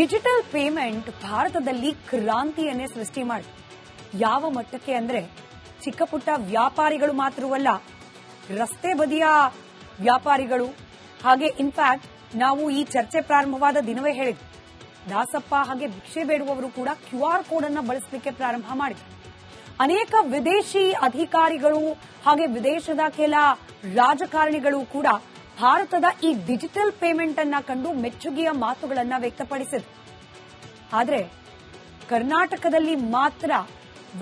Digital payment ಭಾರತದಲ್ಲಿ ಕ್ರಾಂತಿಯನ್ನೇ ಸೃಷ್ಟಿ ಮಾಡಿದೆ. ಯಾವ ಮಟ್ಟಕ್ಕೆ ಅಂದ್ರೆ ಚಿಕ್ಕ ಪುಟ್ಟ ವ್ಯಾಪಾರಿಗಳು ಮಾತ್ರವಲ್ಲ, ರಸ್ತೆ ಬದಿಯ ವ್ಯಾಪಾರಿಗಳು, ಹಾಗೆ ಇನ್ಫ್ಯಾಕ್ಟ್ ನಾವು ಈ ಚರ್ಚೆ ಪ್ರಾರಂಭವಾದ ದಿನವೇ ಹೇಳಿದ್ವಿ, ದಾಸಪ್ಪ ಹಾಗೆ ಭಿಕ್ಷೆ ಬೇಡುವವರು ಕೂಡ QR ಕೋಡ್ ಅನ್ನು ಬಳಸಲಿಕ್ಕೆ ಪ್ರಾರಂಭ ಮಾಡಿದ್ರು. ಅನೇಕ ವಿದೇಶಿ ಅಧಿಕಾರಿಗಳು ಹಾಗೆ ವಿದೇಶದ ಕೆಲ ರಾಜಕಾರಣಿಗಳು ಕೂಡ ಭಾರತದ ಈ ಡಿಜಿಟಲ್ ಪೇಮೆಂಟ್ ಅನ್ನ ಕಂಡು ಮೆಚ್ಚುಗೆಯ ಮಾತುಗಳನ್ನ ವ್ಯಕ್ತಪಡಿಸಿದ್ರು. ಆದರೆ ಕರ್ನಾಟಕದಲ್ಲಿ ಮಾತ್ರ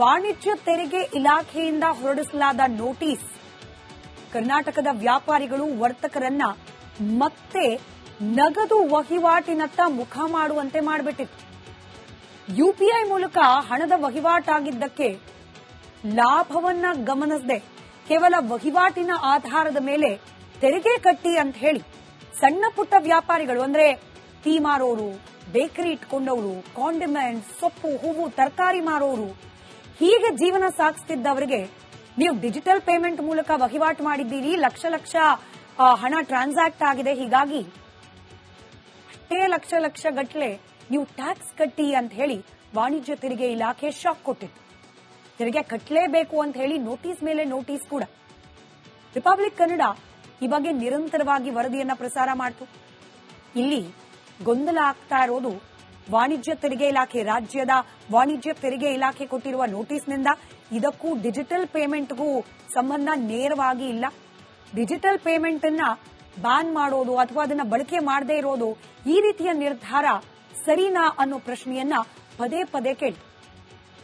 ವಾಣಿಜ್ಯ ತೆರಿಗೆ ಇಲಾಖೆಯಿಂದ ಹೊರಡಿಸಲಾದ ನೋಟಿಸ್ ಕರ್ನಾಟಕದ ವ್ಯಾಪಾರಿಗಳು ವರ್ತಕರನ್ನ ಮತ್ತೆ ನಗದು ವಹಿವಾಟಿನತ್ತ ಮುಖ ಮಾಡುವಂತೆ ಮಾಡಿಬಿಟ್ಟಿತ್ತು. UPI ಮೂಲಕ ಹಣದ ವಹಿವಾಟಾಗಿದ್ದಕ್ಕೆ ಲಾಭವನ್ನ ಗಮನಿಸದೆ ಕೇವಲ ವಹಿವಾಟಿನ ಆಧಾರದ ಮೇಲೆ ತೆರಿಗೆ ಕಟ್ಟಿ ಅಂತ ಹೇಳಿ ಸಣ್ಣ ಪುಟ್ಟ ವ್ಯಾಪಾರಿಗಳು ಅಂದ್ರೆ ಟೀ ಮಾರೋರು, ಬೇಕರಿ ಇಟ್ಕೊಂಡವರು, ಕಾಂಡಿಮೆಂಟ್ಸ್, ಸೊಪ್ಪು, ಹೂವು, ತರಕಾರಿ ಮಾರೋರು, ಹೀಗೆ ಜೀವನ ಸಾಗಿಸ್ತಿದ್ದವರಿಗೆ ನೀವು ಡಿಜಿಟಲ್ ಪೇಮೆಂಟ್ ಮೂಲಕ ವಹಿವಾಟು ಮಾಡಿದ್ದೀರಿ, ಲಕ್ಷ ಲಕ್ಷ ಹಣ ಟ್ರಾನ್ಸಾಕ್ಟ್ ಆಗಿದೆ, ಹೀಗಾಗಿ ಅಷ್ಟೇ ಲಕ್ಷ ಲಕ್ಷ ಗಟ್ಟಲೆ ನೀವು ಟ್ಯಾಕ್ಸ್ ಕಟ್ಟಿ ಅಂತ ಹೇಳಿ ವಾಣಿಜ್ಯ ತೆರಿಗೆ ಇಲಾಖೆ ಶಾಕ್ ಕೊಟ್ಟಿತ್ತು. ತೆರಿಗೆ ಕಟ್ಟಲೇಬೇಕು ಅಂತ ಹೇಳಿ ನೋಟಿಸ್ ಮೇಲೆ ನೋಟಿಸ್ ಕೂಡ. ರಿಪಬ್ಲಿಕ್ ಕನ್ನಡ ಈ ಬಗ್ಗೆ ನಿರಂತರವಾಗಿ ವರದಿಯನ್ನ ಪ್ರಸಾರ ಮಾಡಿತು. ಇಲ್ಲಿ ಗೊಂದಲ ಆಗ್ತಾ ಇರೋದು ವಾಣಿಜ್ಯ ತೆರಿಗೆ ಇಲಾಖೆ, ರಾಜ್ಯದ ವಾಣಿಜ್ಯ ತೆರಿಗೆ ಇಲಾಖೆ ಕೊಟ್ಟಿರುವ ನೋಟಿಸ್ನಿಂದ ಇದಕ್ಕೂ ಡಿಜಿಟಲ್ ಪೇಮೆಂಟ್ಗೂ ಸಂಬಂಧ ನೇರವಾಗಿ ಇಲ್ಲ. ಡಿಜಿಟಲ್ ಪೇಮೆಂಟ್ ಅನ್ನ ಬ್ಯಾನ್ ಮಾಡೋದು ಅಥವಾ ಅದನ್ನ ಬಳಕೆ ಮಾಡದೇ ಇರೋದು, ಈ ರೀತಿಯ ನಿರ್ಧಾರ ಸರಿನಾ ಅನ್ನೋ ಪ್ರಶ್ನೆಯನ್ನ ಪದೇ ಪದೇ ಕೇಳಿ.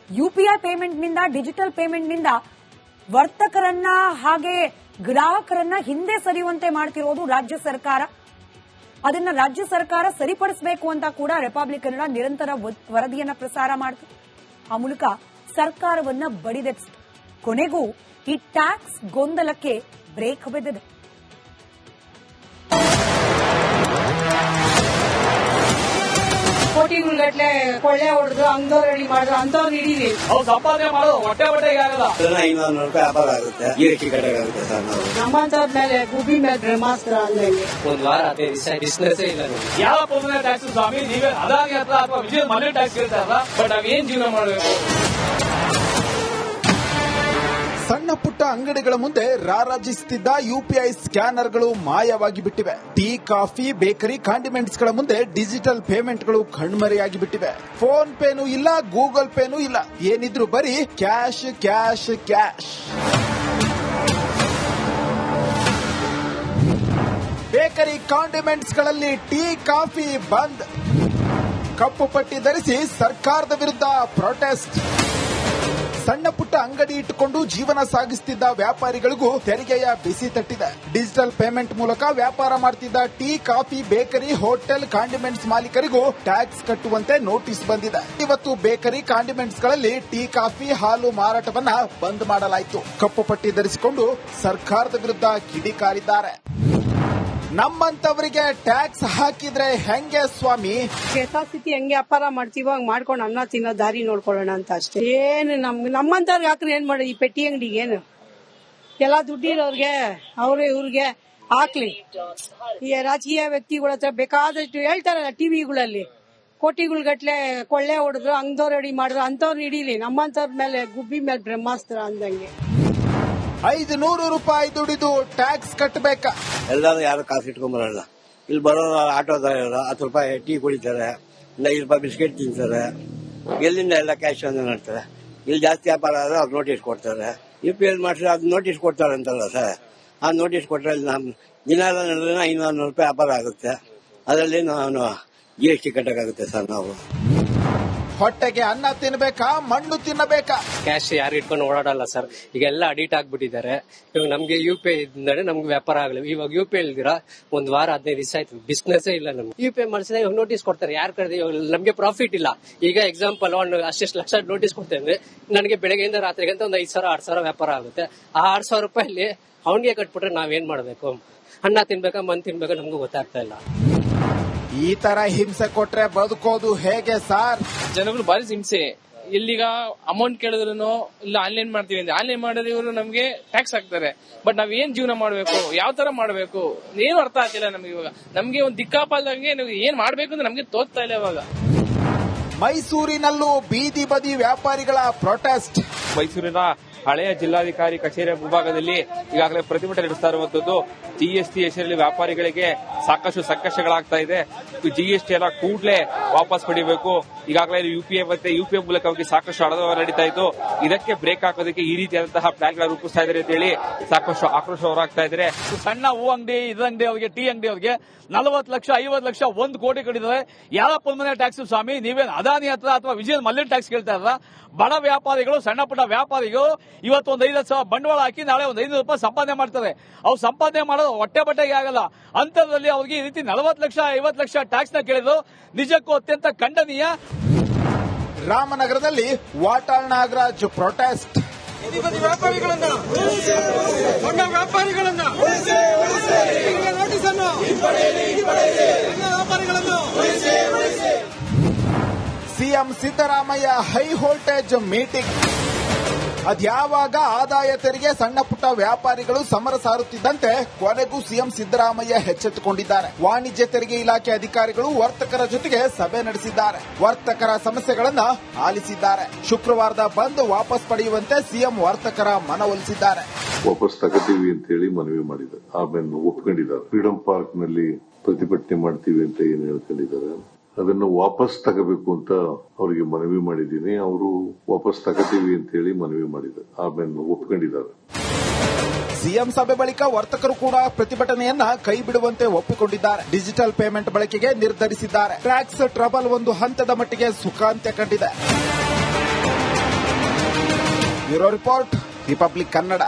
UPI ಪೇಮೆಂಟ್ನಿಂದ, ಡಿಜಿಟಲ್ ಪೇಮೆಂಟ್ನಿಂದ ವರ್ತಕರನ್ನ ಹಾಗೆ ಗ್ರಾಹಕರನ್ನ ಹಿಂದೆ ಸರಿಯುವಂತೆ ಮಾಡ್ತಿರೋದು ರಾಜ್ಯ ಸರ್ಕಾರ. ಅದನ್ನ ರಾಜ್ಯ ಸರ್ಕಾರ ಸರಿಪಡಿಸಬೇಕು ಅಂತ ಕೂಡ ರಿಪಬ್ಲಿಕ್ ಕನ್ನಡ ನಿರಂತರ ವರದಿಯನ್ನ ಪ್ರಸಾರ ಮಾಡಿತು. ಆ ಮೂಲಕ ಸರ್ಕಾರವನ್ನ ಬಡಿದೆಬ್ಸಿತು. ಕೊನೆಗೂ ಈ ಟ್ಯಾಕ್ಸ್ ಗೊಂದಲಕ್ಕೆ ಬ್ರೇಕ್ ಬಿದ್ದಿದೆ. ಕೋಟಿಗಟ್ಟಲೆ ಕೊಳ್ಳೆ ಹೊಡೆದು ಅಂಗದವ್ರು ರೆಡಿ ಮಾಡಿದ್ರು, ಅಂತವ್ರು ಹಿಡೀರಿ. ಅವ್ರು ಸಂಪಾದನೆ ಮಾಡೋ ಹೊಟ್ಟೆ ಆಗಲ್ಲ. 500 ರೂಪಾಯಿ ವ್ಯಾಪಾರ ಆಗುತ್ತೆ, GST ಕಟ್ಟಾಗುತ್ತೆ ಸರ್. ನಾವು ನಮ್ಮಂತವ್ರ ಮೇಲೆ ಗುಬ್ಬಿ ಮೇಲೆ ಬ್ರಹ್ಮಾಸ್ತ್ರ ಅಂದಂಗೆ. ಒಂದ್ ವಾರ ಬಿಸ್ನೆಸ್ ಇಲ್ಲ. ಯಾವ ಪೊಲೀಸ್ ಟ್ಯಾಕ್ಸ್ ಸ್ವಾಮಿ, ನೀವೇ ಅದಾಗಿ ಹತ್ರ ಅಥವಾ ವಿಜಯ ಮನೆ ಟ್ಯಾಕ್ಸ್ ಕೇಳ್ತಾರಲ್ಲ, ಬಟ್ ನಾವೇನ್ ಜೀವನ ಮಾಡಬೇಕು? ಸಣ್ಣ ಪುಟ್ಟ ಅಂಗಡಿಗಳ ಮುಂದೆ ರಾರಾಜಿಸುತ್ತಿದ್ದ UPI ಸ್ಕ್ಯಾನರ್ಗಳು ಮಾಯವಾಗಿ ಬಿಟ್ಟಿವೆ. ಟೀ, ಕಾಫಿ, ಬೇಕರಿ, ಕಾಂಡಿಮೆಂಟ್ಸ್ಗಳ ಮುಂದೆ ಡಿಜಿಟಲ್ ಪೇಮೆಂಟ್ಗಳು ಕಣ್ಮರೆಯಾಗಿ ಬಿಟ್ಟಿವೆ. ಫೋನ್ ಪೇನೂ ಇಲ್ಲ, ಗೂಗಲ್ ಪೇನೂ ಇಲ್ಲ, ಏನಿದ್ರು ಬರೀ ಕ್ಯಾಶ್ ಕ್ಯಾಶ್ ಕ್ಯಾಶ್. ಬೇಕರಿ, ಕಾಂಡಿಮೆಂಟ್ಸ್ಗಳಲ್ಲಿ ಟೀ, ಕಾಫಿ ಬಂದ್. ಕಪ್ಪು ಪಟ್ಟಿ ಧರಿಸಿ ಸರ್ಕಾರದ ವಿರುದ್ಧ ಪ್ರೊಟೆಸ್ಟ್. ಸಣ್ಣ ಪುಟ್ಟ ಅಂಗಡಿ ಇಟ್ಟುಕೊಂಡು ಜೀವನ ಸಾಗಿಸುತ್ತಿದ್ದ ವ್ಯಾಪಾರಿಗಳಿಗೂ ತೆರಿಗೆಯ ಬಿಸಿ ತಟ್ಟಿದೆ. ಡಿಜಿಟಲ್ ಪೇಮೆಂಟ್ ಮೂಲಕ ವ್ಯಾಪಾರ ಮಾಡುತ್ತಿದ್ದ tea, coffee, bakery, hotel, condiments ಮಾಲೀಕರಿಗೂ ಟ್ಯಾಕ್ಸ್ ಕಟ್ಟುವಂತೆ ನೋಟಿಸ್ ಬಂದಿದೆ. ಇವತ್ತು ಬೇಕರಿ, ಕಾಂಡಿಮೆಂಟ್ಸ್ಗಳಲ್ಲಿ ಟೀ, ಕಾಫಿ, ಹಾಲು ಮಾರಾಟವನ್ನ ಬಂದ್ ಮಾಡಲಾಯಿತು. ಕಪ್ಪು ಪಟ್ಟಿ ಧರಿಸಿಕೊಂಡು ಸರ್ಕಾರದ ವಿರುದ್ಧ ಕಿಡಿಕಾರಿದ್ದಾರೆ. ನಮ್ಮಂತವರಿಗೆ ಟ್ಯಾಕ್ಸ್ ಹಾಕಿದ್ರೆ ಹೆಂಗೆ ಸ್ವಾಮಿ? ಯಥಾಸ್ಥಿತಿ ಹೆಂಗೆ ವ್ಯಾಪಾರ ಮಾಡ್ತೀವೋ ಹಂಗ್ ಮಾಡ್ಕೊಂಡು ಅನ್ನ ತಿನ್ನೋ ದಾರಿ ನೋಡ್ಕೊಳ್ಳೋಣ ಅಂತ ಅಷ್ಟೇ. ಏನು ನಮ್ಮಂತವ್ರಿಗೆ ಹಾಕ್ರೆ ಏನ್ ಮಾಡಿ? ಈ ಪೆಟ್ಟಿ ಅಂಗಡಿಗೆ ಏನು ಎಲ್ಲಾ ದುಡ್ಡಿರೋರ್ಗೆ ಅವ್ರೆ ಇವ್ರಿಗೆ ಹಾಕ್ಲಿ. ಈ ರಾಜಕೀಯ ವ್ಯಕ್ತಿಗಳ ಹತ್ರ ಬೇಕಾದಷ್ಟು ಹೇಳ್ತಾರಲ್ಲ ಟಿವಿಗಳಲ್ಲಿ, ಕೋಟಿಗಟ್ಟಲೆ ಕೊಳ್ಳೆ ಹೊಡೆದ್ರು, ಅಂಗದವ್ರು ರೆಡಿ ಮಾಡಿದ್ರು, ಅಂತವ್ರು ಹಿಡೀಲಿ. ನಮ್ಮಂತವ್ರ ಮೇಲೆ ಗುಬ್ಬಿ ಮೇಲೆ ಬ್ರಹ್ಮಾಸ್ತ್ರ ಅಂದಂಗೆ. 500 ರೂಪಾಯಿ ದುಡಿದು ಟ್ಯಾಕ್ಸ್ ಕಟ್ಟಬೇಕಾ? ಎಲ್ಲರೂ ಯಾರು ಕಾಸು ಇಟ್ಕೊಂಡ್ಬರಲ್ಲ. ಇಲ್ಲಿ ಬರೋರು ಆಟೋದವರು 10 ರೂಪಾಯಿ ಟೀ ಕುಡಿತಾರೆ, 5 ರೂಪಾಯಿ ಬಿಸ್ಕೆಟ್ ತಿಂತಾರೆ. ಎಲ್ಲಿಂದ ಎಲ್ಲ ಕ್ಯಾಶ್ ಅನ್ನು ಮಾಡ್ತಾರೆ. ಇಲ್ಲಿ ಜಾಸ್ತಿ ವ್ಯಾಪಾರ ಆದ್ರೆ ಅವ್ರು ನೋಟಿಸ್ ಕೊಡ್ತಾರೆ. UPI ಮಾಡಿದ್ರೆ ಅದು ನೋಟಿಸ್ ಕೊಡ್ತಾರೆ ಅಂತಲ್ಲ ಸರ್. ಆ ನೋಟಿಸ್ ಕೊಟ್ಟರೆ ನಮ್ಮ ದಿನ ನಡೆದ್ರೆ 500 ರೂಪಾಯಿ ವ್ಯಾಪಾರ ಆಗುತ್ತೆ. ಅದರಲ್ಲಿ ನಾನು GST ಕಟ್ಟಕ್ಕಾಗುತ್ತೆ ಸರ್. ನಾವು ಹೊಟ್ಟೆಗೆ ಅನ್ನ ತಿನ್ಬೇಕಾ, ಮಣ್ಣು ತಿನ್ನಬೇಕಾ? ಕ್ಯಾಶ್ ಯಾರು ಇಟ್ಕೊಂಡು ಓಡಾಡಲ್ಲ ಸರ್. ಈಗ ಎಲ್ಲ ಅಡಿಟ್ ಆಗ್ಬಿಟ್ಟಿದ್ದಾರೆ. ಇವಾಗ ನಮ್ಗೆ UPI ಇಂದಾನೆ ನಮ್ಗೆ ವ್ಯಾಪಾರ ಆಗಲ್ಲ. ಇವಾಗ UPI ಇಲ್ದಿರಾ ಒಂದ್ ವಾರ 15 ದಿವಸ ಆಯ್ತು, ಬಿಸ್ನೆಸ್ ಇಲ್ಲ ನಮ್ಗೆ. UPI ಮಾಡಿಸಿದ್ರೆ ಇವಾಗ ನೋಟಿಸ್ ಕೊಡ್ತಾರೆ. ಯಾರು ಕರೆದು ನಮ್ಗೆ ಪ್ರಾಫಿಟ್ ಇಲ್ಲ. ಈಗ ಎಕ್ಸಾಂಪಲ್ ಒಂದು ಅಷ್ಟಿಷ್ಟು ಲಕ್ಷ ನೋಟಿಸ್ ಕೊಡ್ತೇವೆ ಅಂದ್ರೆ ನನಗೆ ಬೆಳಗ್ಗೆಯಿಂದ ರಾತ್ರಿಗಂತ ಒಂದು 5,000 6,000 ವ್ಯಾಪಾರ ಆಗುತ್ತೆ. ಆ 6,000 ರೂಪಾಯಲ್ಲಿ ಅವನಿಗೆ ಕಟ್ಬಿಟ್ರೆ ನಾವೇನ್ ಮಾಡ್ಬೇಕು? ಅನ್ನ ತಿನ್ಬೇಕಾ, ಮಣ್ಣು ತಿನ್ಬೇಕಾ ನಮ್ಗೂ ಗೊತ್ತಾಗ್ತಾ ಇಲ್ಲ. ಈ ತರ ಹಿಂಸೆ ಕೊಟ್ರೆ ಬದುಕೋದು ಹೇಗೆ ಸಾರ್? ಜನಗಳು ಭಾರಿ ಹಿಂಸೆ. ಇಲ್ಲಿಗ ಅಮೌಂಟ್ ಕೇಳಿದ್ರು ಇಲ್ಲ ಆನ್ಲೈನ್ ಮಾಡ್ತೀವಿ ಅಂದ್ರೆ ಆನ್ಲೈನ್ ಮಾಡಿದ್ರೆ ಇವರು ನಮ್ಗೆ ಟ್ಯಾಕ್ಸ್ ಹಾಕ್ತಾರೆ. ಬಟ್ ನಾವ್ ಏನ್ ಜೀವನ ಮಾಡ್ಬೇಕು, ಯಾವ ತರ ಮಾಡ್ಬೇಕು ಏನು ಅರ್ಥ ಆಗ್ತಿಲ್ಲ ನಮ್ಗೆ. ಇವಾಗ ನಮ್ಗೆ ಒಂದು ದಿಕ್ಕಾಪಾಲ್ದಂಗೆ ಏನ್ ಮಾಡ್ಬೇಕು ಅಂತ ನಮ್ಗೆ ತೋಚ್ತಾ ಇಲ್ಲ ಇವಾಗ. ಮೈಸೂರಿನಲ್ಲೂ ಬೀದಿ ಬದಿ ವ್ಯಾಪಾರಿಗಳ ಪ್ರೊಟೆಸ್ಟ್. ಮೈಸೂರಿನ ಹಳೆಯ ಜಿಲ್ಲಾಧಿಕಾರಿ ಕಚೇರಿಯ ಮುಂಭಾಗದಲ್ಲಿ ಈಗಾಗಲೇ ಪ್ರತಿಭಟನೆ ನಡೆಸ್ತಾ ಇರುವಂತದ್ದು. ಜಿಎಸ್ಟಿ ಹೆಸರಲ್ಲಿ ವ್ಯಾಪಾರಿಗಳಿಗೆ ಸಾಕಷ್ಟು ಸಂಕಷ್ಟಗಳಾಗ್ತಾ ಇದೆ. ಜಿಎಸ್ಟಿಯನ್ನು ಕೂಡಲೇ ವಾಪಸ್ ಪಡಿಬೇಕು. ಈಗಾಗಲೇ ಯುಪಿಐ ಮತ್ತೆ ಯುಪಿಐ ಮೂಲಕವಾಗಿ ಸಾಕಷ್ಟು ಹಣದ ನಡೀತಾ ಇತ್ತು. ಇದಕ್ಕೆ ಬ್ರೇಕ್ ಹಾಕೋದಕ್ಕೆ ಈ ರೀತಿಯಾದಂತಹ ಪ್ಲಾನ್ಗಳನ್ನು ರೂಪಿಸ್ತಾ ಇದ್ದಾರೆ ಅಂತ ಹೇಳಿ ಸಾಕಷ್ಟು ಆಕ್ರೋಶ ಹೊರಹಾಗ್ತಾ ಇದ್ದಾರೆ. ಸಣ್ಣ ಹೂ ಅಂಗಡಿ, ಇದಂಗಡಿ ಅವ್ರಿಗೆ, ಟೀ ಅಂಗಡಿ ಅವ್ರಿಗೆ 40 ಲಕ್ಷ 50 ಲಕ್ಷ 1 ಕೋಟಿ ಕಟ್ಟಿದ್ದಾರೆ. ಯಾರಪ್ಪ ಮನೆ ಟ್ಯಾಕ್ಸ್ ಸ್ವಾಮಿ? ನೀವೇನು ಅದಾನಿ ಹತ್ರ ಅಥವಾ ವಿಜಯ್ ಮಲ್ಯನ್ ಟ್ಯಾಕ್ಸ್ ಕೇಳ್ತಾ ಇದ್ರ? ಬಡ ವ್ಯಾಪಾರಿಗಳು, ಸಣ್ಣ ಪುಟ್ಟ ವ್ಯಾಪಾರಿಗಳು ಇವತ್ತು ಒಂದು 5 ಲಕ್ಷ ಬಂಡವಾಳ ಹಾಕಿ ನಾಳೆ ಒಂದು 500 ರೂಪಾಯಿ ಸಂಪಾದನೆ ಮಾಡ್ತಾರೆ. ಅವ್ರು ಸಂಪಾದನೆ ಮಾಡೋದು ಹೊಟ್ಟೆ ಬಟ್ಟೆಗೆ ಆಗಲ್ಲ. ಅಂತರದಲ್ಲಿ ಅವ್ರಿಗೆ ಈ ರೀತಿ 40 ಲಕ್ಷ 50 ಲಕ್ಷ ಟ್ಯಾಕ್ಸ್ ನ ಕೇಳಿದ್ರು ನಿಜಕ್ಕೂ ಅತ್ಯಂತ ಖಂಡನೀಯ. ರಾಮನಗರದಲ್ಲಿ ವಾಟಾಳ್ ನಾಗರಾಜ್ ಪ್ರೊಟೆಸ್ಟ್. ವ್ಯಾಪಾರಿಗಳನ್ನ CM Siddaramaiah high voltage meeting. ಅದ್ಯಾವಾಗ ಆದಾಯ ತೆರಿಗೆ ಸಣ್ಣ ಪುಟ್ಟ ವ್ಯಾಪಾರಿಗಳು ಸಮರ ಸಾರುತ್ತಿದ್ದಂತೆ ಕೊನೆಗೂ ಸಿಎಂ ಸಿದ್ದರಾಮಯ್ಯ ಎಚ್ಚೆತ್ತುಕೊಂಡಿದ್ದಾರೆ. ವಾಣಿಜ್ಯ ತೆರಿಗೆ ಇಲಾಖೆ ಅಧಿಕಾರಿಗಳು ವರ್ತಕರ ಜೊತೆಗೆ ಸಭೆ ನಡೆಸಿದ್ದಾರೆ. ವರ್ತಕರ ಸಮಸ್ಯೆಗಳನ್ನು ಆಲಿಸಿದ್ದಾರೆ. ಶುಕ್ರವಾರದ ಬಂದ್ ವಾಪಸ್ ಪಡೆಯುವಂತೆ ಸಿಎಂ ವರ್ತಕರ ಮನವೊಲಿಸಿದ್ದಾರೆ. ವಾಪಸ್ ತಗೋತೀವಿ ಅಂತ ಹೇಳಿ ಮನವಿ ಮಾಡಿದ್ದಾರೆ. ಆಮೇಲೆ ಒಪ್ಕೊಂಡಿದ್ದಾರೆ. ಫ್ರೀಡಂ ಪಾರ್ಕ್ ನಲ್ಲಿ ಪ್ರತಿಭಟನೆ ಮಾಡ್ತೀವಿ ಅಂತ ಏನ್ ಹೇಳ್ಕೊಂಡಿದ್ದಾರೆ, ಅದನ್ನು ವಾಪಸ್ ತಗೋಬೇಕು ಅಂತ ಅವರಿಗೆ ಮನವಿ ಮಾಡಿದ್ದೀನಿ. ಅವರು ವಾಪಸ್ ತಗೋತೀವಿ ಅಂತ ಹೇಳಿ ಮನವಿ ಮಾಡಿದ್ದಾರೆ. ಆಮೇಲೆ ಒಪ್ಕೊಂಡಿದ್ದಾರೆ. ಸಿಎಂ ಸಭೆ ಬಳಿಕ ವರ್ತಕರು ಕೂಡ ಪ್ರತಿಭಟನೆಯನ್ನ ಕೈ ಬಿಡುವಂತೆ ಒಪ್ಪಿಕೊಂಡಿದ್ದಾರೆ. ಡಿಜಿಟಲ್ ಪೇಮೆಂಟ್ ಬಳಕೆಗೆ ನಿರ್ಧರಿಸಿದ್ದಾರೆ. ಟ್ಯಾಕ್ಸ್ ಟ್ರಬಲ್ ಒಂದು ಹಂತದ ಮಟ್ಟಿಗೆ ಸುಖಾಂತ್ಯ ಕಂಡಿದೆ. Bureau report, republic Kannada.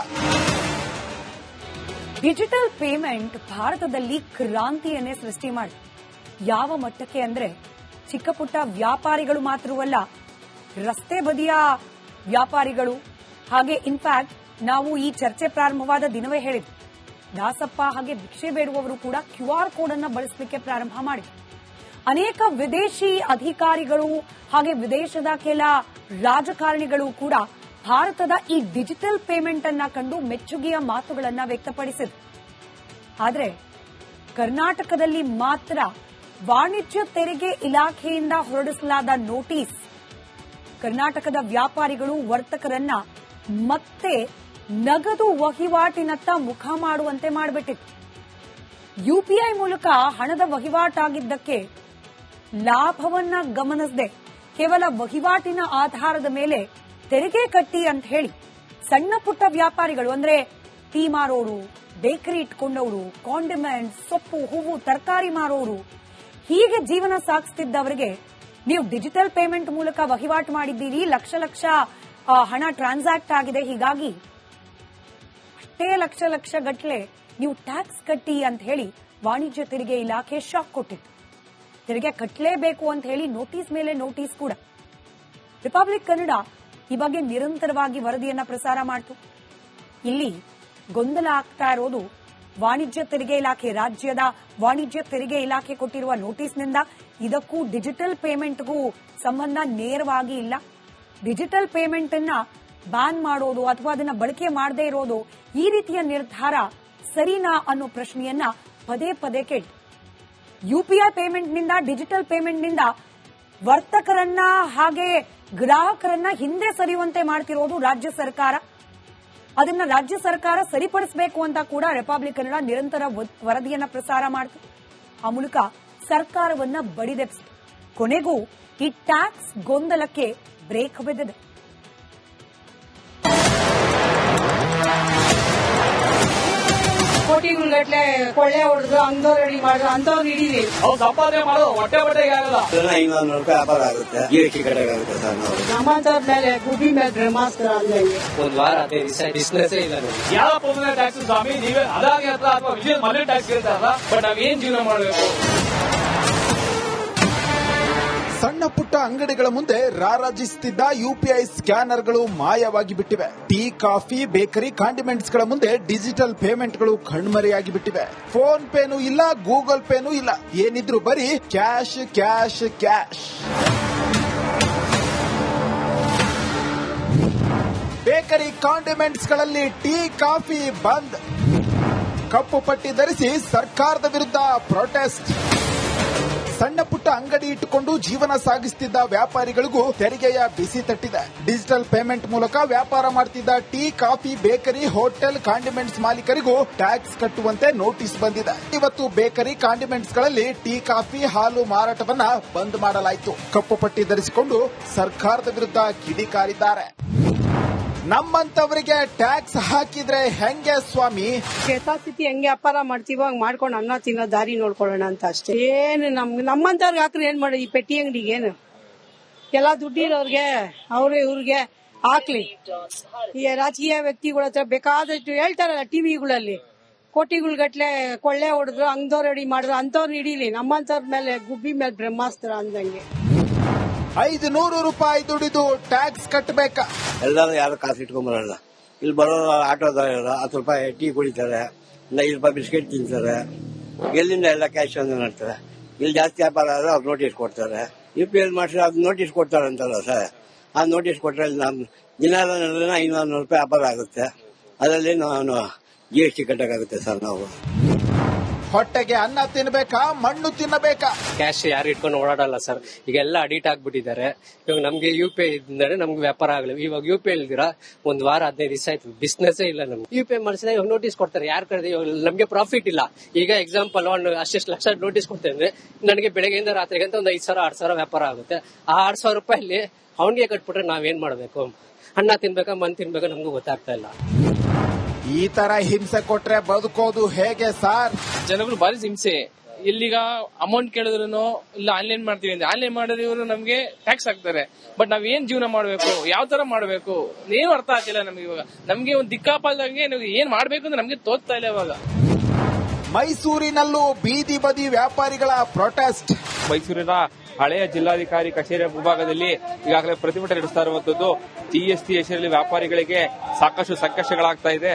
Digital payment ಭಾರತದಲ್ಲಿ ಕ್ರಾಂತಿಯನ್ನೇ ಸೃಷ್ಟಿ ಮಾಡಿ ಯಾವ ಮಟ್ಟಕ್ಕೆ ಅಂದ್ರೆ ಚಿಕ್ಕ ಪುಟ್ಟ ವ್ಯಾಪಾರಿಗಳು ಮಾತ್ರವಲ್ಲ, ರಸ್ತೆ ಬದಿಯ ವ್ಯಾಪಾರಿಗಳು, ಹಾಗೆ ಇನ್ಫ್ಯಾಕ್ಟ್ ನಾವು ಈ ಚರ್ಚೆ ಪ್ರಾರಂಭವಾದ ದಿನವೇ ಹೇಳಿದ್ವಿ, ದಾಸಪ್ಪ ಹಾಗೆ ಭಿಕ್ಷೆ ಬೇಡುವವರು ಕೂಡ QR ಕೋಡ್ ಅನ್ನು ಬಳಸಲಿಕ್ಕೆ ಪ್ರಾರಂಭ ಮಾಡಿದ್ರು. ಅನೇಕ ವಿದೇಶಿ ಅಧಿಕಾರಿಗಳು ಹಾಗೆ ವಿದೇಶದ ಕೆಲ ರಾಜಕಾರಣಿಗಳು ಕೂಡ ಭಾರತದ ಈ ಡಿಜಿಟಲ್ ಪೇಮೆಂಟ್ ಅನ್ನ ಕಂಡು ಮೆಚ್ಚುಗೆಯ ಮಾತುಗಳನ್ನ ವ್ಯಕ್ತಪಡಿಸಿದ್ರು. ಆದ್ರೆ ಕರ್ನಾಟಕದಲ್ಲಿ ಮಾತ್ರ ವಾಣಿಜ್ಯ ತೆರಿಗೆ ಇಲಾಖೆಯಿಂದ ಹೊರಡಿಸಲಾದ ನೋಟಿಸ್ ಕರ್ನಾಟಕದ ವ್ಯಾಪಾರಿಗಳು ವರ್ತಕರನ್ನ ಮತ್ತೆ ನಗದು ವಹಿವಾಟಿನತ್ತ ಮುಖ ಮಾಡುವಂತೆ ಮಾಡಿಬಿಟ್ಟಿತ್ತು. ಯುಪಿಐ ಮೂಲಕ ಹಣದ ವಹಿವಾಟಾಗಿದ್ದಕ್ಕೆ ಲಾಭವನ್ನ ಗಮನಿಸದೆ ಕೇವಲ ವಹಿವಾಟಿನ ಆಧಾರದ ಮೇಲೆ ತೆರಿಗೆ ಕಟ್ಟಿ ಅಂತ ಹೇಳಿ ಸಣ್ಣ ಪುಟ್ಟ ವ್ಯಾಪಾರಿಗಳು ಅಂದ್ರೆ ಟೀ ಮಾರೋರು, ಬೇಕರಿ ಇಟ್ಕೊಂಡವರು, ಕಾಂಡಿಮೆಂಟ್ಸ್, ಸೊಪ್ಪು, ಹೂವು, ತರಕಾರಿ ಮಾರೋರು, ಹೀಗೆ ಜೀವನ ಸಾಗಿಸುತ್ತಿದ್ದವರಿಗೆ ನೀವು ಡಿಜಿಟಲ್ ಪೇಮೆಂಟ್ ಮೂಲಕ ವಹಿವಾಟು ಮಾಡಿದ್ದೀರಿ, ಲಕ್ಷ ಲಕ್ಷ ಹಣ ಟ್ರಾನ್ಸಾಕ್ಟ್ ಆಗಿದೆ, ಹೀಗಾಗಿ ಅಷ್ಟೇ ಲಕ್ಷ ಲಕ್ಷ ಗಟ್ಟಲೆ ನೀವು ಟ್ಯಾಕ್ಸ್ ಕಟ್ಟಿ ಅಂತ ಹೇಳಿ ವಾಣಿಜ್ಯ ತೆರಿಗೆ ಇಲಾಖೆ ಶಾಕ್ ಕೊಟ್ಟಿತ್ತು. ತೆರಿಗೆ ಕಟ್ಟಲೇಬೇಕು ಅಂತ ಹೇಳಿ ನೋಟಿಸ್ ಮೇಲೆ ನೋಟಿಸ್ ಕೂಡ. ರಿಪಬ್ಲಿಕ್ ಕನ್ನಡ ಈ ಬಗ್ಗೆ ನಿರಂತರವಾಗಿ ವರದಿಯನ್ನ ಪ್ರಸಾರ ಮಾಡಿತು. ಇಲ್ಲಿ ಗೊಂದಲ ಆಗ್ತಾ ಇರೋದು ವಾಣಿಜ್ಯ ತೆರಿಗೆ ಇಲಾಖೆ, ರಾಜ್ಯದ ವಾಣಿಜ್ಯ ತೆರಿಗೆ ಇಲಾಖೆ ಕೊಟ್ಟಿರುವ ನೋಟಿಸ್ನಿಂದ ಇದಕ್ಕೂ ಡಿಜಿಟಲ್ ಪೇಮೆಂಟ್ಗೂ ಸಂಬಂಧ ನೇರವಾಗಿ ಇಲ್ಲ. ಡಿಜಿಟಲ್ ಪೇಮೆಂಟ್ ಅನ್ನ ಬ್ಯಾನ್ ಮಾಡೋದು ಅಥವಾ ಅದನ್ನ ಬಳಕೆ ಮಾಡದೇ ಇರೋದು, ಈ ರೀತಿಯ ನಿರ್ಧಾರ ಸರಿನಾ ಅನ್ನೋ ಪ್ರಶ್ನೆಯನ್ನ ಪದೇ ಪದೇ ಕೇಳಿ. ಯುಪಿಐ ಪೇಮೆಂಟ್ನಿಂದ, ಡಿಜಿಟಲ್ ಪೇಮೆಂಟ್ನಿಂದ ವರ್ತಕರನ್ನ ಹಾಗೆ ಗ್ರಾಹಕರನ್ನ ಹಿಂದೆ ಸರಿಯುವಂತೆ ಮಾಡ್ತಿರೋದು ರಾಜ್ಯ ಸರ್ಕಾರ. ಅದನ್ನ ರಾಜ್ಯ ಸರ್ಕಾರ ಸರಿಪಡಿಸಬೇಕು ಅಂತ ಕೂಡ ರಿಪಬ್ಲಿಕ್ ಕನ್ನಡ ನಿರಂತರ ವರದಿಯನ್ನ ಪ್ರಸಾರ ಮಾಡಿತು. ಆ ಮೂಲಕ ಸರ್ಕಾರವನ್ನ ಬಡಿದೆಬ್ಬಿಸಿತು. ಕೊನೆಗೂ ಈ ಟ್ಯಾಕ್ಸ್ ಗೊಂದಲಕ್ಕೆ ಬ್ರೇಕ್ ಬಿದ್ದಿದೆ. ಕೋಟಿಗಟ್ಟಲೆ ಕೊಳ್ಳೆ ಹೊಡೆದು ಅಂಗದವ್ರು ರೆಡಿ ಮಾಡಿದ್ರು, ಅಂತವ್ರು ಹಿಡೀರಿ. ಅವ್ರು ಸಂಪಾದನೆ ಮಾಡೋದು ಹೊಟ್ಟೆ ಬಟ್ಟೆಗೆ ಆಗಲ್ಲ. 500 ರೂಪಾಯಿ ವ್ಯಾಪಾರ ಆಗುತ್ತೆ, GST ಕಟ್ಟಾಗುತ್ತೆ ಸರ್. ನಾವು ನಮ್ಮಂತವ್ರ ಮೇಲೆ ಗುಬ್ಬಿ ಮೇಲೆ ಬ್ರಹ್ಮಾಸ್ತ್ರ ಅಂದಂಗೆ ಒಂದ್ ವಾರ 15 ದಿವಸ ಬಿಸ್ನೆಸ್ ಇಲ್ಲ ನಮ್ಗೆ. ಯಾರಪ್ಪ ಮನೆ ಟ್ಯಾಕ್ಸ್ ಸ್ವಾಮಿ? ನೀವೇ ಅದಾನಿ ಹತ್ರ ಅಥವಾ ವಿಜಯ್ ಮಲ್ಯನ್ ಟ್ಯಾಕ್ಸ್ ಕೇಳ್ತಾರಲ್ಲ. ಬಟ್ ನಾವ್ ಏನ್ ಜೀವನ ಮಾಡ್ಬೇಕು? ಸಣ್ಣ ಪುಟ್ಟ ಅಂಗಡಿಗಳ ಮುಂದೆ ರಾರಾಜಿಸುತ್ತಿದ್ದ ಯುಪಿಐ ಸ್ಕ್ಯಾನರ್ಗಳು ಮಾಯವಾಗಿ ಬಿಟ್ಟಿವೆ. ಟೀ, ಕಾಫಿ, ಬೇಕರಿ, ಕಾಂಡಿಮೆಂಟ್ಸ್ಗಳ ಮುಂದೆ ಡಿಜಿಟಲ್ ಪೇಮೆಂಟ್ಗಳು ಕಣ್ಮರೆಯಾಗಿ ಬಿಟ್ಟಿವೆ. ಫೋನ್ ಪೇನೂ ಇಲ್ಲ, ಗೂಗಲ್ ಪೇನೂ ಇಲ್ಲ, ಏನಿದ್ರು ಬರೀ cash cash cash. Bakery condiments ಗಳಲ್ಲಿ ಟೀ ಕಾಫಿ ಬಂದ್. ಕಪ್ಪು ಪಟ್ಟಿ ಧರಿಸಿ ಸರ್ಕಾರದ ವಿರುದ್ಧ ಪ್ರೊಟೆಸ್ಟ್. ಸಣ್ಣ ಪುಟ್ಟ ಅಂಗಡಿ ಇಟ್ಟುಕೊಂಡು ಜೀವನ ಸಾಗಿಸುತ್ತಿದ್ದ ವ್ಯಾಪಾರಿಗಳಿಗೂ ತೆರಿಗೆಯ ಬಿಸಿ ತಟ್ಟಿದೆ. ಡಿಜಿಟಲ್ ಪೇಮೆಂಟ್ ಮೂಲಕ ವ್ಯಾಪಾರ ಮಾಡುತ್ತಿದ್ದ tea coffee bakery hotel condiments ಮಾಲೀಕರಿಗೂ ಟ್ಯಾಕ್ಸ್ ಕಟ್ಟುವಂತೆ ನೋಟಿಸ್ ಬಂದಿದೆ. ಇವತ್ತು ಬೇಕರಿ ಕಾಂಡಿಮೆಂಟ್ಸ್ಗಳಲ್ಲಿ ಟೀ ಕಾಫಿ ಹಾಲು ಮಾರಾಟವನ್ನ ಬಂದ್ ಮಾಡಲಾಯಿತು. ಕಪ್ಪು ಪಟ್ಟಿ ಧರಿಸಿಕೊಂಡು ಸರ್ಕಾರದ ವಿರುದ್ಧ ಕಿಡಿಕಾರಿದ್ದಾರೆ. ನಮ್ಮಂತವರಿಗೆ ಟ್ಯಾಕ್ಸ್ ಹಾಕಿದ್ರೆ ಹೆಂಗೆ ಸ್ವಾಮಿ? ಯಥಾಸ್ಥಿತಿ ಹೆಂಗೆ ವ್ಯಾಪಾರ ಮಾಡ್ತೀವೋ ಹಂಗ್ ಮಾಡ್ಕೊಂಡು ಅನ್ನ ತಿನ್ನೋ ದಾರಿ ನೋಡ್ಕೊಳ್ಳೋಣ ಅಂತ ಅಷ್ಟೇ. ಏನು ನಮ್ಮಂತವ್ರಿಗೆ ಹಾಕ್ರೆ ಏನ್ ಮಾಡಿ ಈ ಪೆಟ್ಟಿ ಅಂಗಡಿಗೆ ಏನು ಎಲ್ಲಾ ದುಡ್ಡಿರೋರ್ಗೆ ಇವ್ರಿಗೆ ಹಾಕ್ಲಿ. ಈ ರಾಜಕೀಯ ವ್ಯಕ್ತಿಗಳ ಹತ್ರ ಬೇಕಾದಷ್ಟು ಹೇಳ್ತಾರಲ್ಲ ಟಿವಿಗಳಲ್ಲಿ ಕೋಟಿಗಟ್ಲೆ ಕೊಳ್ಳೆ ಹೊಡೆದ್ರು ಹಂಗದವ್ರು ರೆಡಿ ಮಾಡಿದ್ರು ಅಂತವ್ರನ್ನ ಹಿಡೀಲಿ. ನಮ್ಮಂತವ್ರ ಮೇಲೆ ಗುಬ್ಬಿ ಮೇಲೆ ಬ್ರಹ್ಮಾಸ್ತ್ರ ಅಂದಂಗೆ 500 ರೂಪಾಯಿ ದುಡಿದು ಟ್ಯಾಕ್ಸ್ ಕಟ್ಟಬೇಕಾ? ಎಲ್ಲರೂ ಯಾರು ಕಾಸು ಇಟ್ಕೊಂಬರಲ್ಲ. ಇಲ್ಲಿ ಬರೋ ಆಟೋದವರು 10 ರೂಪಾಯಿ ಟೀ ಕುಡಿತಾರೆ, 5 ರೂಪಾಯಿ ಬಿಸ್ಕೆಟ್ ತಿಂತಾರೆ. ಎಲ್ಲಿಂದ ಎಲ್ಲ ಕ್ಯಾಶ್ ಅಂತ ಮಾಡ್ತಾರೆ. ಇಲ್ಲಿ ಜಾಸ್ತಿ ವ್ಯಾಪಾರ ಆದ್ರೆ ಅವ್ರು ನೋಟಿಸ್ ಕೊಡ್ತಾರೆ. UPL ಮಾಡಿಸಿ ಅದು ನೋಟಿಸ್ ಕೊಡ್ತಾರೆ ಅಂತಲ್ಲ ಸರ್. ಆ ನೋಟಿಸ್ ಕೊಟ್ಟರೆ ದಿನ 500 ರೂಪಾಯಿ ವ್ಯಾಪಾರ ಆಗುತ್ತೆ. ಅದರಲ್ಲಿ ನಾನು GST ಕಟ್ಟಕ್ಕಾಗುತ್ತೆ ಸರ್. ನಾವು ಹೊಟ್ಟೆಗೆ ಅನ್ನ ತಿನ್ಬೇಕಾ ಮಣ್ಣು ತಿನ್ನಬೇಕಾ? ಕ್ಯಾಶ್ ಯಾರು ಇಟ್ಕೊಂಡು ಓಡಾಡಲ್ಲ ಸರ್. ಈಗ ಎಲ್ಲ ಅಡಿಟ್ ಆಗ್ಬಿಟ್ಟಿದ್ದಾರೆ. ಇವಾಗ ನಮ್ಗೆ UPI ಇಂದಾನೆ ನಮ್ಗೆ ವ್ಯಾಪಾರ ಆಗಲಿ. ಇವಾಗ UPI ಇಲ್ದಿರಾ 1 ವಾರ 15 ದಿವಸ ಆಯ್ತು, ಬಿಸ್ನೆಸ್ ಇಲ್ಲ ನಮ್ಗೆ. UPI ಮಾಡಿಸಿದ್ರೆ ಇವಾಗ ನೋಟಿಸ್ ಕೊಡ್ತಾರೆ. ಯಾರು ಕರೆದಿ ನಮ್ಗೆ ಪ್ರಾಫಿಟ್ ಇಲ್ಲ. ಈಗ ಎಕ್ಸಾಂಪಲ್ ಅಷ್ಟಿಷ್ಟು ಲಕ್ಷ ನೋಟಿಸ್ ಕೊಡ್ತೇವೆ ಅಂದ್ರೆ ನನಗೆ ಬೆಳಗ್ಗೆಯಿಂದ ರಾತ್ರಿಗಂತ ಒಂದು 5,000 6,000 ವ್ಯಾಪಾರ ಆಗುತ್ತೆ. ಆ 6,000 ರೂಪಾಯಲ್ಲಿ ಅವನಿಗೆ ಕಟ್ಬಿಟ್ರೆ ನಾವೇನ್ ಮಾಡ್ಬೇಕು? ಅನ್ನ ತಿನ್ಬೇಕಾ ಮಣ್ಣು ತಿನ್ಬೇಕಾ ನಮ್ಗೂ ಗೊತ್ತಾಗ್ತಾ ಇಲ್ಲ. ಈ ತರ ಹಿಂಸೆ ಕೊಟ್ರೆ ಬದುಕೋದು ಹೇಗೆ ಸಾರ್? ಜನಗಳು ಭಾರಿ ಹಿಂಸೆ. ಇಲ್ಲಿಗ ಅಮೌಂಟ್ ಕೇಳಿದ್ರು ಇಲ್ಲ ಆನ್ಲೈನ್ ಮಾಡ್ತೀವಿ ಅಂದ್ರೆ ಆನ್ಲೈನ್ ಮಾಡಿದ್ರೆ ಇವರು ನಮ್ಗೆ ಟ್ಯಾಕ್ಸ್ ಹಾಕ್ತಾರೆ. ಬಟ್ ನಾವ್ ಏನ್ ಜೀವನ ಮಾಡ್ಬೇಕು, ಯಾವ ತರ ಮಾಡ್ಬೇಕು ಏನು ಅರ್ಥ ಆಗ್ತಿಲ್ಲ ನಮ್ಗೆ. ಇವಾಗ ನಮ್ಗೆ ಒಂದು ದಿಕ್ಕಾಪಾಲದಂಗೆ ಏನ್ ಮಾಡ್ಬೇಕು ಅಂದ್ರೆ ನಮ್ಗೆ ತೋಚ್ತಾ ಇಲ್ಲ. ಇವಾಗ ಮೈಸೂರಿನಲ್ಲೂ ಬೀದಿ ಬದಿ ವ್ಯಾಪಾರಿಗಳ ಪ್ರೊಟೆಸ್ಟ್. ಮೈಸೂರಿನ ಹಳೆಯ ಜಿಲ್ಲಾಧಿಕಾರಿ ಕಚೇರಿಯ ಮುಂಭಾಗದಲ್ಲಿ ಈಗಾಗಲೇ ಪ್ರತಿಭಟನೆ ನಡೆಸ್ತಾ ಇರುವಂತದ್ದು GST ಹೆಸರಲ್ಲಿ ವ್ಯಾಪಾರಿಗಳಿಗೆ ಸಾಕಷ್ಟು ಸಂಕಷ್ಟಗಳಾಗ್ತಾ ಇದೆ.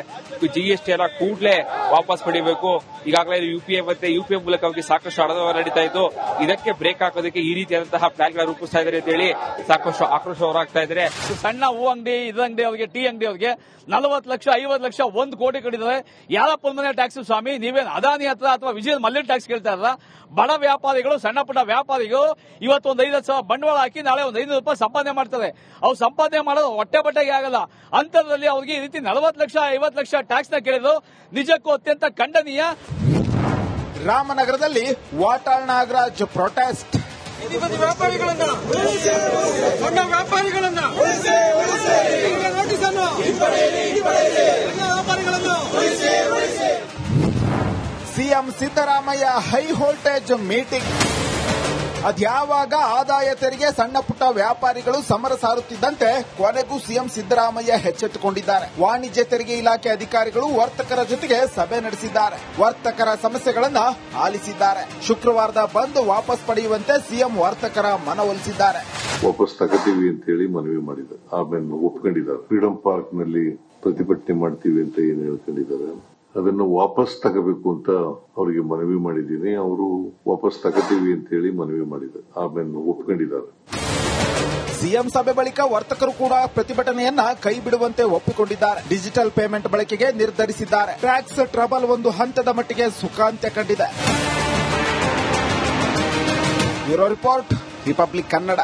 GST ಅನ್ನ ಕೂಡಲೇ ವಾಪಸ್ ಪಡಿಬೇಕು. ಈಗಾಗಲೇ UPI ಮತ್ತೆ UPI ಮೂಲಕವಾಗಿ ಸಾಕಷ್ಟು ಹಣದ ನಡೀತಾ ಇದ್ದು, ಇದಕ್ಕೆ ಬ್ರೇಕ್ ಹಾಕೋದಕ್ಕೆ ಈ ರೀತಿಯಾದಂತಹ ಪ್ಲಾನ್ಗಳ ರೂಪಿಸ್ತಾ ಇದ್ದಾರೆ ಅಂತ ಹೇಳಿ ಸಾಕಷ್ಟು ಆಕ್ರೋಶ ಹೊರಹಾಗ್ತಾ ಇದ್ದಾರೆ. ಸಣ್ಣ ಹೂ ಅಂಗಡಿ, ಇದಂಗಡಿ ಅವ್ರಿಗೆ, ಟೀ ಅಂಗಡಿ ಅವ್ರಿಗೆ 40 ಲಕ್ಷ 50 ಲಕ್ಷ 1 ಕೋಟಿ ಕಟ್ಟಿದ್ದಾರೆ. ಯಾರಪ್ಪ ಮನೆ ಟ್ಯಾಕ್ಸ್ ಸ್ವಾಮಿ? ನೀವೇನು ಅದಾನಿ ಹತ್ರ ಅಥವಾ ವಿಜಯ್ ಮಲ್ಯ ಟ್ಯಾಕ್ಸ್ ಕೇಳ್ತಾ ಇರಲ್ಲ? ಬಡ ವ್ಯಾಪಾರಿಗಳು, ಸಣ್ಣ ಪುಟ್ಟ ವ್ಯಾಪಾರಿಗಳು ಇವತ್ತು ಒಂದು 5,000 ಬಂಡವಾಳ ಹಾಕಿ ನಾಳೆ ಒಂದು 500 ರೂಪಾಯಿ ಸಂಪಾದನೆ ಮಾಡ್ತಾರೆ. ಅವ್ರು ಸಂಪಾದನೆ ಮಾಡೋದು ಹೊಟ್ಟೆ ಬಟ್ಟೆಗೆ ಆಗಲ್ಲ. ಅಂತರದಲ್ಲಿ ಅವ್ರಿಗೆ ಈ ರೀತಿ 40 ಲಕ್ಷ 50 ಲಕ್ಷ ಟ್ಯಾಕ್ಸ್ ನ ಕೇಳಿದ್ರು ನಿಜಕ್ಕೂ ಅತ್ಯಂತ ಖಂಡನೀಯ. ರಾಮನಗರದಲ್ಲಿ ವಾಟಾಳ್ ನಾಗರಾಜ್ ಪ್ರೊಟೆಸ್ಟ್. ವ್ಯಾಪಾರಿಗಳನ್ನ ಸಣ್ಣ ವ್ಯಾಪಾರಿಗಳನ್ನ ನೋಟಿಸನ್ನು ವ್ಯಾಪಾರಿಗಳನ್ನು CM Siddaramaiah high voltage meeting. ಅದ್ಯಾವಾಗ ಆದಾಯ ತೆರಿಗೆ ಸಣ್ಣ ಪುಟ್ಟ ವ್ಯಾಪಾರಿಗಳು ಸಮರ ಸಾರುತ್ತಿದ್ದಂತೆ ಕೊನೆಗೂ ಸಿಎಂ ಸಿದ್ದರಾಮಯ್ಯ ಎಚ್ಚೆತ್ತುಕೊಂಡಿದ್ದಾರೆ. ವಾಣಿಜ್ಯ ತೆರಿಗೆ ಇಲಾಖೆ ಅಧಿಕಾರಿಗಳು ವರ್ತಕರ ಜೊತೆಗೆ ಸಭೆ ನಡೆಸಿದ್ದಾರೆ. ವರ್ತಕರ ಸಮಸ್ಯೆಗಳನ್ನ ಆಲಿಸಿದ್ದಾರೆ. ಶುಕ್ರವಾರದ ಬಂದ್ ವಾಪಸ್ ಪಡೆಯುವಂತೆ ಸಿಎಂ ವರ್ತಕರ ಮನವೊಲಿಸಿದ್ದಾರೆ. ವಾಪಸ್ ತಗೋತೀವಿ ಅಂತ ಹೇಳಿ ಮನವಿ ಮಾಡಿದ್ದಾರೆ. ಆಮೇಲೆ ಒಪ್ಕೊಂಡಿದ್ದಾರೆ. ಫ್ರೀಡಂ ಪಾರ್ಕ್ ನಲ್ಲಿ ಪ್ರತಿಭಟನೆ ಮಾಡ್ತೀವಿ ಅಂತ ಏನ್ ಹೇಳ್ಕೊಂಡಿದ್ದಾರೆ, ಅದನ್ನು ವಾಪಸ್ ತಗೋಬೇಕು ಅಂತ ಅವರಿಗೆ ಮನವಿ ಮಾಡಿದ್ದೀನಿ. ಅವರು ವಾಪಸ್ ತಗೋತೀವಿ ಅಂತ ಹೇಳಿ ಮನವಿ ಮಾಡಿದ್ದಾರೆ. ಆಮೇಲೆ ಒಪ್ಕೊಂಡಿದ್ದಾರೆ. ಸಿಎಂ ಸಭೆ ಬಳಿಕ ವರ್ತಕರು ಕೂಡ ಪ್ರತಿಭಟನೆಯನ್ನ ಕೈ ಬಿಡುವಂತೆ ಒಪ್ಪಿಕೊಂಡಿದ್ದಾರೆ. ಡಿಜಿಟಲ್ ಪೇಮೆಂಟ್ ಬಳಕೆಗೆ ನಿರ್ಧರಿಸಿದ್ದಾರೆ. ಟ್ಯಾಕ್ಸ್ ಟ್ರಬಲ್ ಒಂದು ಹಂತದ ಮಟ್ಟಿಗೆ ಸುಖಾಂತ್ಯ ಕಂಡಿದೆ. Bureau report, republic Kannada.